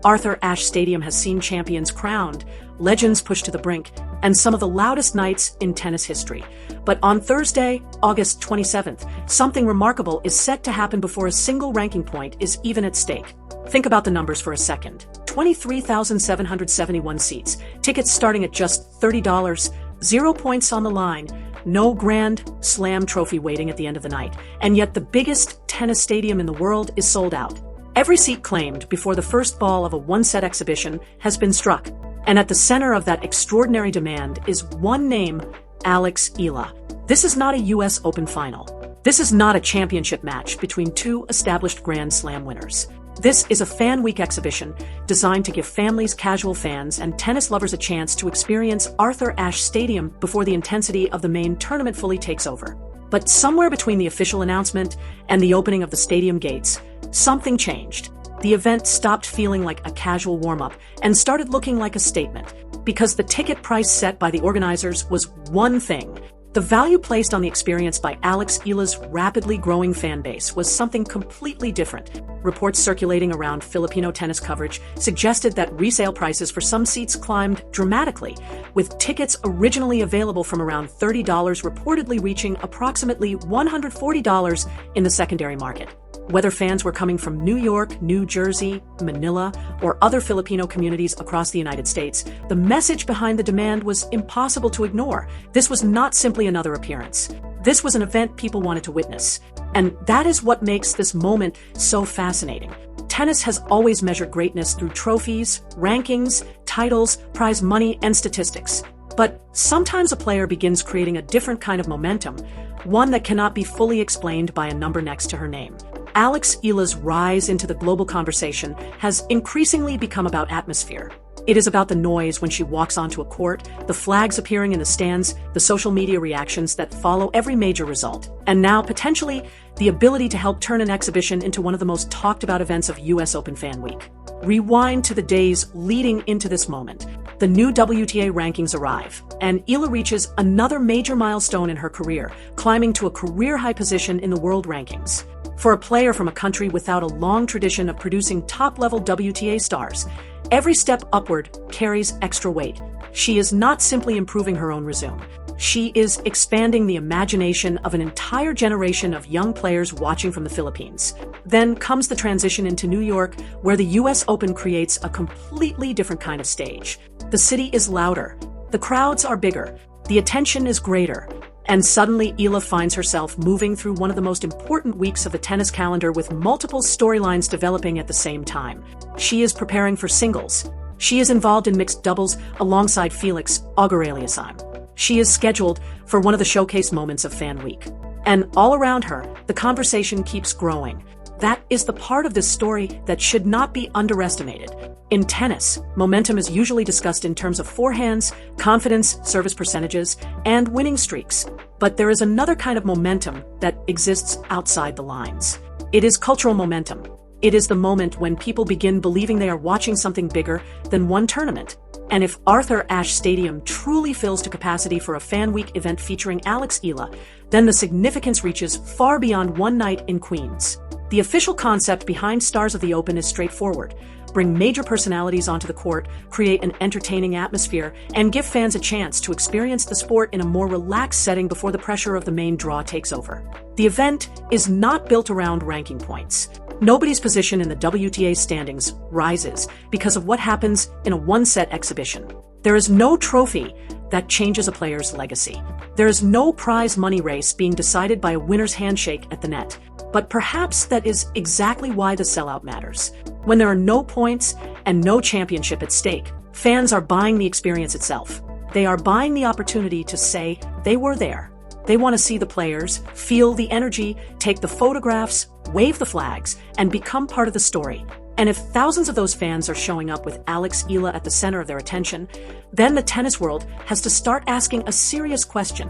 Arthur Ashe Stadium has seen champions crowned, legends pushed to the brink, and some of the loudest nights in tennis history. But on Thursday, August 27th, something remarkable is set to happen before a single ranking point is even at stake. Think about the numbers for a second. 23,771 seats, tickets starting at just $30, 0 points on the line, no Grand Slam trophy waiting at the end of the night, and yet the biggest tennis stadium in the world is sold out. Every seat claimed before the first ball of a one-set exhibition has been struck, and at the center of that extraordinary demand is one name, Alex Eala. This is not a US Open final. This is not a championship match between two established Grand Slam winners. This is a fan week exhibition designed to give families, casual fans, and tennis lovers a chance to experience Arthur Ashe Stadium before the intensity of the main tournament fully takes over. But somewhere between the official announcement and the opening of the stadium gates, something changed. The event stopped feeling like a casual warm-up and started looking like a statement, because the ticket price set by the organizers was one thing. The value placed on the experience by Alex Eala's rapidly growing fan base was something completely different. Reports circulating around Filipino tennis coverage suggested that resale prices for some seats climbed dramatically, with tickets originally available from around $30 reportedly reaching approximately $140 in the secondary market. Whether fans were coming from New York, New Jersey, Manila, or other Filipino communities across the United States, the message behind the demand was impossible to ignore. This was not simply another appearance. This was an event people wanted to witness. And that is what makes this moment so fascinating. Tennis has always measured greatness through trophies, rankings, titles, prize money, and statistics. But sometimes a player begins creating a different kind of momentum, one that cannot be fully explained by a number next to her name. Alex Eala's rise into the global conversation has increasingly become about atmosphere. It is about the noise when she walks onto a court, the flags appearing in the stands, the social media reactions that follow every major result, and now, potentially, the ability to help turn an exhibition into one of the most talked about events of US Open Fan Week. Rewind to the days leading into this moment. The new WTA rankings arrive, and Eala reaches another major milestone in her career, climbing to a career-high position in the world rankings. For a player from a country without a long tradition of producing top-level WTA stars, every step upward carries extra weight. She is not simply improving her own resume. She is expanding the imagination of an entire generation of young players watching from the Philippines. Then comes the transition into New York, where the US Open creates a completely different kind of stage. The city is louder, the crowds are bigger, the attention is greater. And suddenly, Eala finds herself moving through one of the most important weeks of the tennis calendar with multiple storylines developing at the same time. She is preparing for singles. She is involved in mixed doubles alongside Felix Auger-Aliassime. She is scheduled for one of the showcase moments of Fan Week. And all around her, the conversation keeps growing. That is the part of this story that should not be underestimated. In tennis, momentum is usually discussed in terms of forehands, confidence, service percentages, and winning streaks. But there is another kind of momentum that exists outside the lines. It is cultural momentum. It is the moment when people begin believing they are watching something bigger than one tournament. And if Arthur Ashe Stadium truly fills to capacity for a Fan Week event featuring Alex Eala, then the significance reaches far beyond one night in Queens. The official concept behind Stars of the Open is straightforward. Bring major personalities onto the court, create an entertaining atmosphere, and give fans a chance to experience the sport in a more relaxed setting before the pressure of the main draw takes over. The event is not built around ranking points. Nobody's position in the WTA standings rises because of what happens in a one-set exhibition. There is no trophy that changes a player's legacy. There is no prize money race being decided by a winner's handshake at the net. But perhaps that is exactly why the sellout matters. When there are no points and no championship at stake, fans are buying the experience itself. They are buying the opportunity to say they were there. They want to see the players, feel the energy, take the photographs, wave the flags, and become part of the story. And if thousands of those fans are showing up with Alex Eala at the center of their attention, then the tennis world has to start asking a serious question.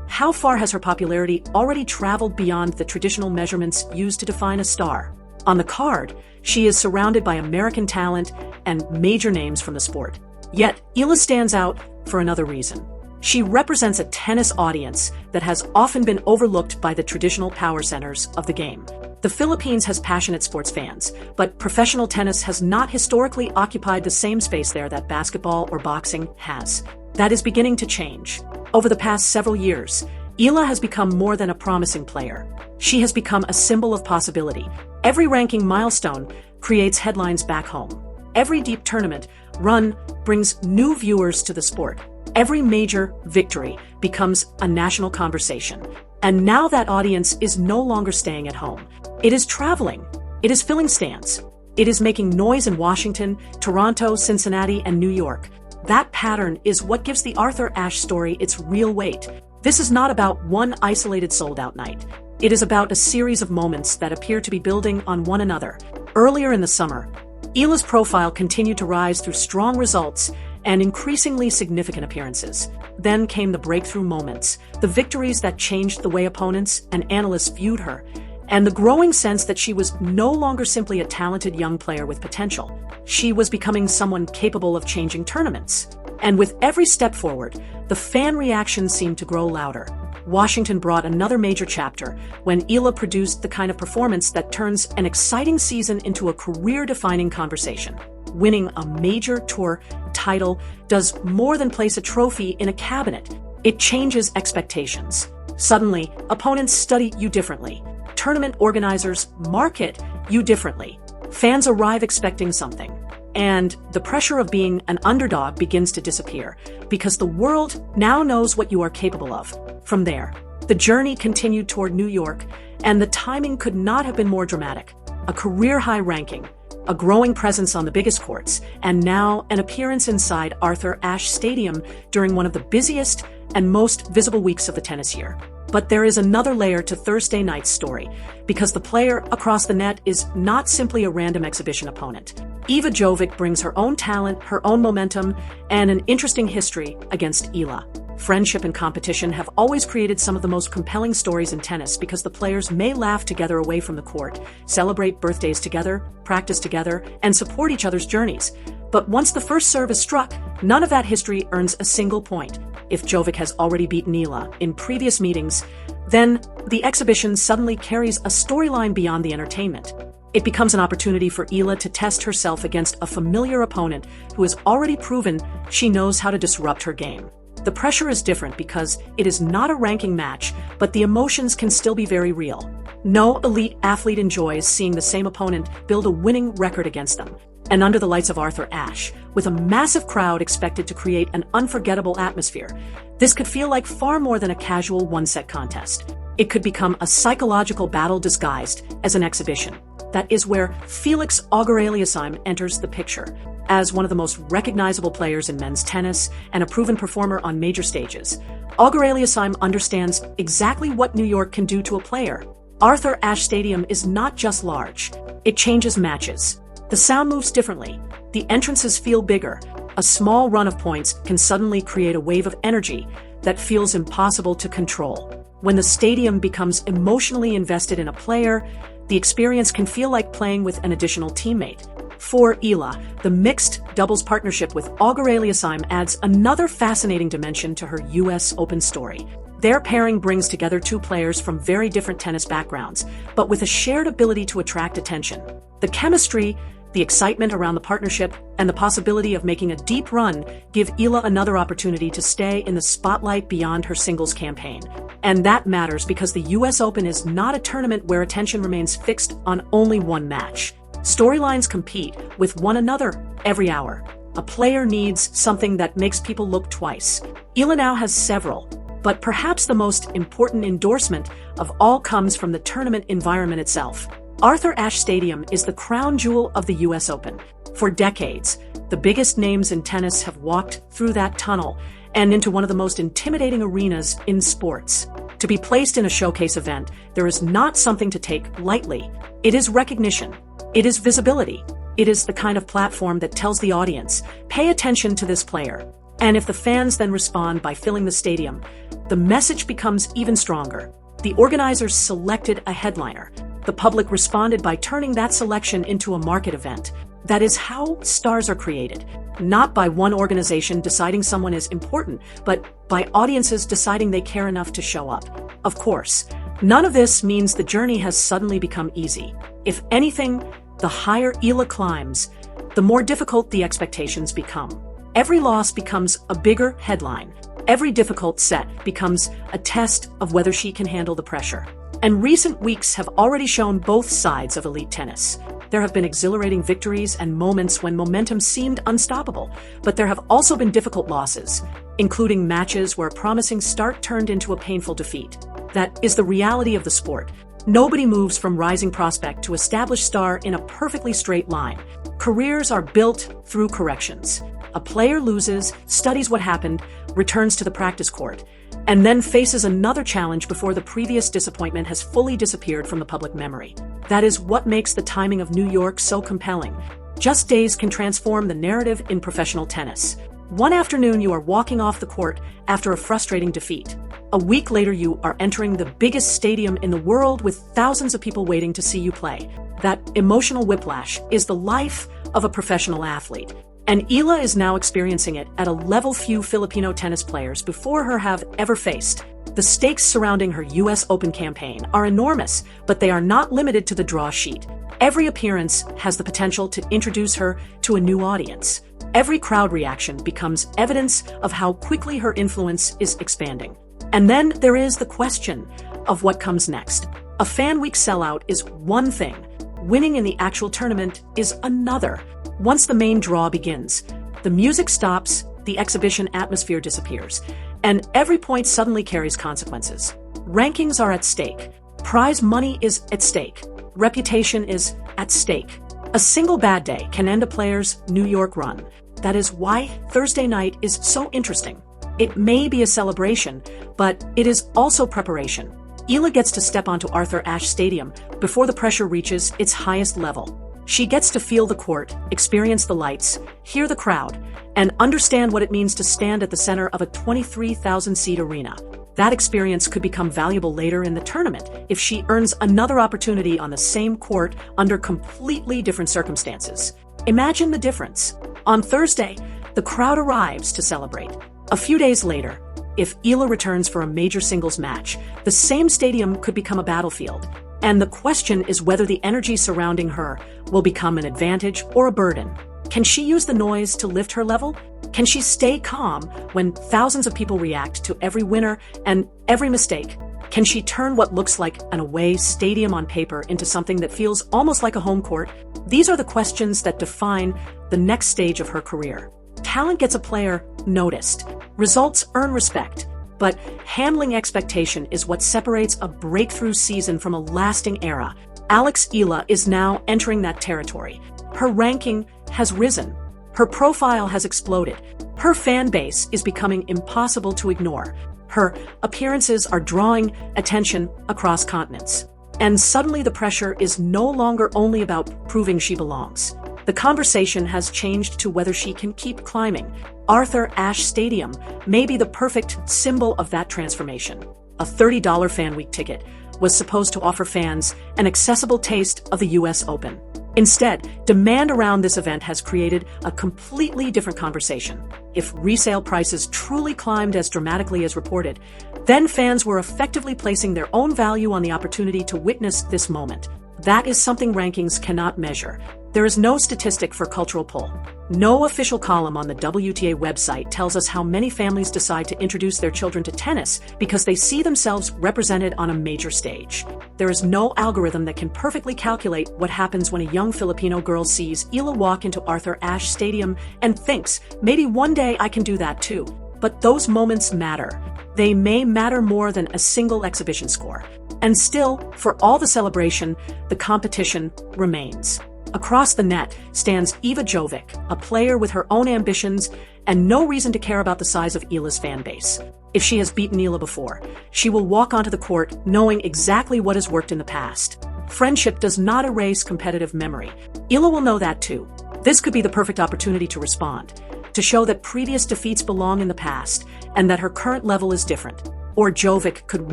How far has her popularity already traveled beyond the traditional measurements used to define a star? On the card, she is surrounded by American talent and major names from the sport. Yet, Eala stands out for another reason. She represents a tennis audience that has often been overlooked by the traditional power centers of the game. The Philippines has passionate sports fans, but professional tennis has not historically occupied the same space there that basketball or boxing has. That is beginning to change. Over the past several years, Eala has become more than a promising player. She has become a symbol of possibility. Every ranking milestone creates headlines back home. Every deep tournament run brings new viewers to the sport. Every major victory becomes a national conversation. And now that audience is no longer staying at home. It is traveling. It is filling stands. It is making noise in Washington, Toronto, Cincinnati, and New York. That pattern is what gives the Arthur Ashe story its real weight. This is not about one isolated sold-out night. It is about a series of moments that appear to be building on one another. Earlier in the summer, Eala's profile continued to rise through strong results and increasingly significant appearances. Then came the breakthrough moments, the victories that changed the way opponents and analysts viewed her, and the growing sense that she was no longer simply a talented young player with potential. She was becoming someone capable of changing tournaments. And with every step forward, the fan reaction seemed to grow louder. Washington brought another major chapter when Eala produced the kind of performance that turns an exciting season into a career-defining conversation. Winning a major tour title does more than place a trophy in a cabinet. It changes expectations. Suddenly, opponents study you differently. Tournament organizers market you differently. Fans arrive expecting something. And the pressure of being an underdog begins to disappear because the world now knows what you are capable of. From there, the journey continued toward New York, and the timing could not have been more dramatic. A career-high ranking, a growing presence on the biggest courts, and now an appearance inside Arthur Ashe Stadium during one of the busiest and most visible weeks of the tennis year. But there is another layer to Thursday night's story, because the player across the net is not simply a random exhibition opponent. Eva Jovic brings her own talent, her own momentum, and an interesting history against Eala. Friendship and competition have always created some of the most compelling stories in tennis because the players may laugh together away from the court, celebrate birthdays together, practice together, and support each other's journeys. But once the first serve is struck, none of that history earns a single point. If Jovic has already beaten Eala in previous meetings, then the exhibition suddenly carries a storyline beyond the entertainment. It becomes an opportunity for Eala to test herself against a familiar opponent who has already proven she knows how to disrupt her game. The pressure is different because it is not a ranking match, but the emotions can still be very real. No elite athlete enjoys seeing the same opponent build a winning record against them. And under the lights of Arthur Ashe, with a massive crowd expected to create an unforgettable atmosphere, this could feel like far more than a casual one-set contest. It could become a psychological battle disguised as an exhibition. That is where Felix Auger-Aliassime enters the picture. As one of the most recognizable players in men's tennis and a proven performer on major stages, Auger-Aliassime understands exactly what New York can do to a player. Arthur Ashe Stadium is not just large. It changes matches. The sound moves differently. The entrances feel bigger. A small run of points can suddenly create a wave of energy that feels impossible to control. When the stadium becomes emotionally invested in a player, the experience can feel like playing with an additional teammate. For Eala, the mixed doubles partnership with Auger-Aliassime adds another fascinating dimension to her US Open story. Their pairing brings together two players from very different tennis backgrounds, but with a shared ability to attract attention. The chemistry, the excitement around the partnership, and the possibility of making a deep run give Eala another opportunity to stay in the spotlight beyond her singles campaign. And that matters because the US Open is not a tournament where attention remains fixed on only one match. Storylines compete with one another every hour. A player needs something that makes people look twice. Eala now has several, but perhaps the most important endorsement of all comes from the tournament environment itself. Arthur Ashe Stadium is the crown jewel of the US Open. For decades, the biggest names in tennis have walked through that tunnel and into one of the most intimidating arenas in sports. To be placed in a showcase event, there is not something to take lightly. It is recognition. It is visibility. It is the kind of platform that tells the audience, pay attention to this player. And if the fans then respond by filling the stadium, the message becomes even stronger. The organizers selected a headliner. The public responded by turning that selection into a market event. That is how stars are created. Not by one organization deciding someone is important, but by audiences deciding they care enough to show up. Of course, None of this means the journey has suddenly become easy. If anything, the higher Eala climbs, the more difficult the expectations become. Every loss becomes a bigger headline. Every difficult set becomes a test of whether she can handle the pressure. And recent weeks have already shown both sides of elite tennis. There have been exhilarating victories and moments when momentum seemed unstoppable, but there have also been difficult losses, including matches where a promising start turned into a painful defeat. That is the reality of the sport. Nobody moves from rising prospect to established star in a perfectly straight line. Careers are built through corrections. A player loses, studies what happened, returns to the practice court, and then faces another challenge before the previous disappointment has fully disappeared from the public memory. That is what makes the timing of New York so compelling. Just days can transform the narrative in professional tennis. One afternoon you are walking off the court after a frustrating defeat. A week later you are entering the biggest stadium in the world with thousands of people waiting to see you play. That emotional whiplash is the life of a professional athlete. And Eala is now experiencing it at a level few Filipino tennis players before her have ever faced. The stakes surrounding her US Open campaign are enormous, but they are not limited to the draw sheet. Every appearance has the potential to introduce her to a new audience. Every crowd reaction becomes evidence of how quickly her influence is expanding. And then there is the question of what comes next. A fan week sellout is one thing. Winning in the actual tournament is another. Once the main draw begins, the music stops, the exhibition atmosphere disappears, and every point suddenly carries consequences. Rankings are at stake. Prize money is at stake. Reputation is at stake. A single bad day can end a player's New York run. That is why Thursday night is so interesting. It may be a celebration, but it is also preparation. Eala gets to step onto Arthur Ashe Stadium before the pressure reaches its highest level. She gets to feel the court, experience the lights, hear the crowd, and understand what it means to stand at the center of a 23,000-seat arena. That experience could become valuable later in the tournament if she earns another opportunity on the same court under completely different circumstances. Imagine the difference. On Thursday, the crowd arrives to celebrate. A few days later, if Eala returns for a major singles match, the same stadium could become a battlefield. And the question is whether the energy surrounding her will become an advantage or a burden. Can she use the noise to lift her level? Can she stay calm when thousands of people react to every winner and every mistake? Can she turn what looks like an away stadium on paper into something that feels almost like a home court? These are the questions that define the next stage of her career. Talent gets a player noticed. Results earn respect. But handling expectation is what separates a breakthrough season from a lasting era. Eala is now entering that territory. Her ranking has risen. Her profile has exploded. Her fan base is becoming impossible to ignore. Her appearances are drawing attention across continents. And suddenly the pressure is no longer only about proving she belongs. The conversation has changed to whether she can keep climbing. Arthur Ashe Stadium may be the perfect symbol of that transformation. A $30 fan week ticket was supposed to offer fans an accessible taste of the US Open. Instead, demand around this event has created a completely different conversation. If resale prices truly climbed as dramatically as reported, then fans were effectively placing their own value on the opportunity to witness this moment. That is something rankings cannot measure. There is no statistic for cultural pull. No official column on the WTA website tells us how many families decide to introduce their children to tennis because they see themselves represented on a major stage. There is no algorithm that can perfectly calculate what happens when a young Filipino girl sees Eala walk into Arthur Ashe Stadium and thinks, maybe one day I can do that too. But those moments matter. They may matter more than a single exhibition score. And still, for all the celebration, the competition remains. Across the net stands Eva Jovic, a player with her own ambitions and no reason to care about the size of Eala's fan base. If she has beaten Eala before, she will walk onto the court knowing exactly what has worked in the past. Friendship does not erase competitive memory. Eala will know that too. This could be the perfect opportunity to respond, to show that previous defeats belong in the past and that her current level is different. Or Jovic could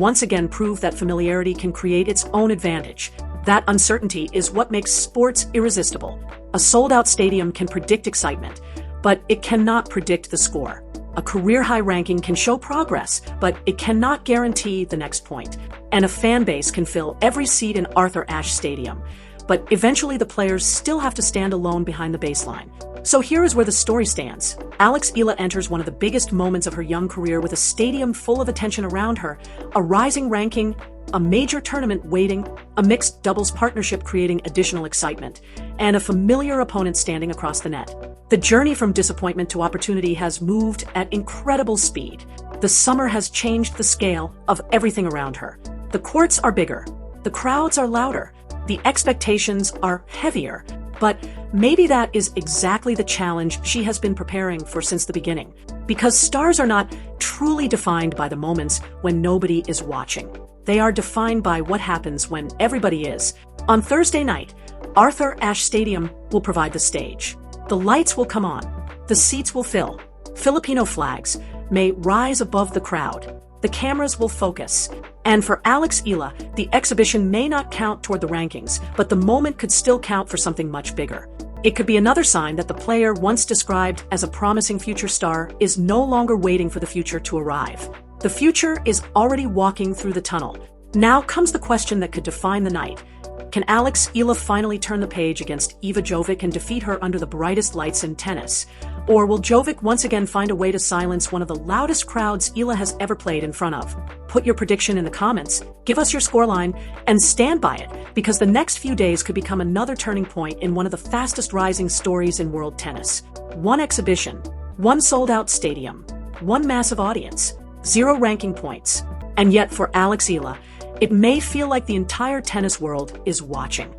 once again prove that familiarity can create its own advantage. That uncertainty is what makes sports irresistible. A sold-out stadium can predict excitement, but it cannot predict the score. A career-high ranking can show progress, but it cannot guarantee the next point. And a fan base can fill every seat in Arthur Ashe Stadium. But eventually the players still have to stand alone behind the baseline. So here is where the story stands. Alex Eala enters one of the biggest moments of her young career with a stadium full of attention around her, a rising ranking, a major tournament waiting, a mixed doubles partnership creating additional excitement, and a familiar opponent standing across the net. The journey from disappointment to opportunity has moved at incredible speed. The summer has changed the scale of everything around her. The courts are bigger, the crowds are louder, the expectations are heavier, but maybe that is exactly the challenge she has been preparing for since the beginning. Because stars are not truly defined by the moments when nobody is watching. They are defined by what happens when everybody is. On Thursday night, Arthur Ashe Stadium will provide the stage. The lights will come on. The seats will fill. Filipino flags may rise above the crowd. The cameras will focus. And for Alex Eala, the exhibition may not count toward the rankings, but the moment could still count for something much bigger. It could be another sign that the player once described as a promising future star is no longer waiting for the future to arrive. The future is already walking through the tunnel. Now comes the question that could define the night. Can Alex Eala finally turn the page against Eva Jovic and defeat her under the brightest lights in tennis? Or will Jovic once again find a way to silence one of the loudest crowds Eala has ever played in front of? Put your prediction in the comments, give us your scoreline, and stand by it, because the next few days could become another turning point in one of the fastest rising stories in world tennis. One exhibition, one sold-out stadium, one massive audience, 0 ranking points. And yet for Alex Eala, it may feel like the entire tennis world is watching.